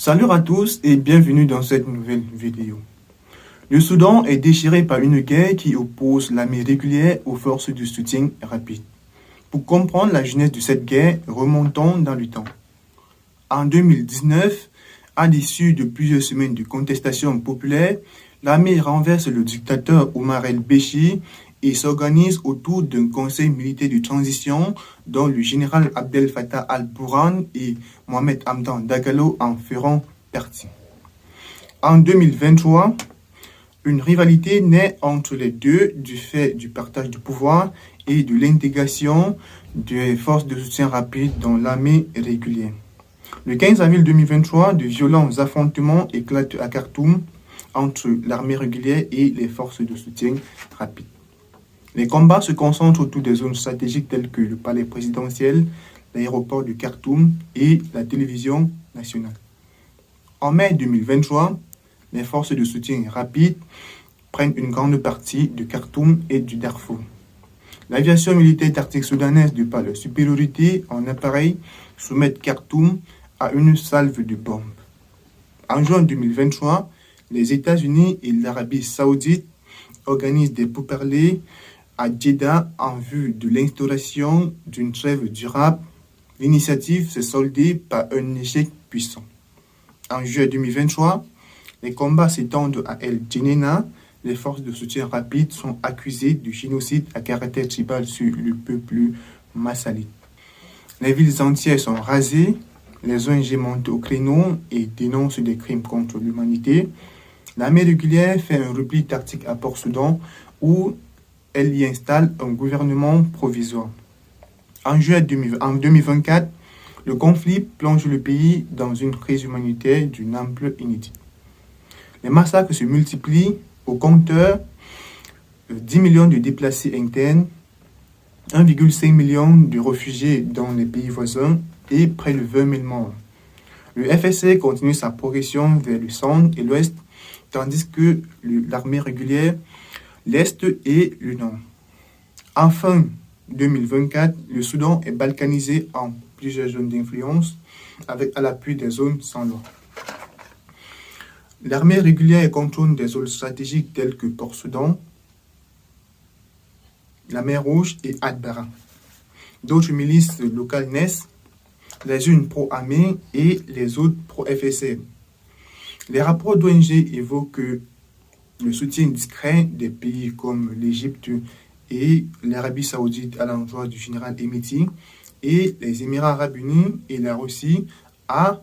Salut à tous et bienvenue dans cette nouvelle vidéo. Le Soudan est déchiré par une guerre qui oppose l'armée régulière aux forces de soutien rapide. Pour comprendre la genèse de cette guerre, remontons dans le temps. En 2019, à l'issue de plusieurs semaines de contestation populaire, l'armée renverse le dictateur Omar el-Béchir et s'organise autour d'un conseil militaire de transition dont le général Abdel Fattah al-Burhan et Mohamed Hamdan Dagalo en feront partie. En 2023, une rivalité naît entre les deux du fait du partage du pouvoir et de l'intégration des forces de soutien rapide dans l'armée régulière. Le 15 avril 2023, de violents affrontements éclatent à Khartoum entre l'armée régulière et les forces de soutien rapide. Les combats se concentrent autour des zones stratégiques telles que le palais présidentiel, l'aéroport de Khartoum et la télévision nationale. En mai 2023, les forces de soutien rapide prennent une grande partie de Khartoum et du Darfour. L'aviation militaire tactique soudanaise, de par leur supériorité en appareil, soumet Khartoum à une salve de bombes. En juin 2023, les États-Unis et l'Arabie saoudite organisent des pourparlers à Jeddah en vue de l'instauration d'une trêve durable. L'initiative s'est soldée par un échec puissant. En juillet 2023, les combats s'étendent à El Geneina. Les forces de soutien rapide sont accusées de génocide à caractère tribal sur le peuple massalite. Les villes entières sont rasées. Les ONG montent au créneau et dénoncent des crimes contre l'humanité. L'armée régulière fait un repli tactique à Port-Soudan où elle y installe un gouvernement provisoire. En 2024, le conflit plonge le pays dans une crise humanitaire d'une ampleur inédite. Les massacres se multiplient au compteur, 10 millions de déplacés internes, 1,5 million de réfugiés dans les pays voisins et près de 20 000 morts. Le FSA continue sa progression vers le centre et l'ouest, tandis que l'armée régulière, l'est et le nord. En fin 2024, le Soudan est balkanisé en plusieurs zones d'influence, avec à l'appui des zones sans loi. L'armée régulière contrôle des zones stratégiques telles que Port-Soudan, la mer Rouge et Atbara. D'autres milices locales naissent, les unes pro-armée et les autres pro-FSA. Les rapports d'ONG évoquent le soutien discret des pays comme l'Égypte et l'Arabie saoudite à l'endroit du général Hemeti et les Émirats arabes unis et la Russie à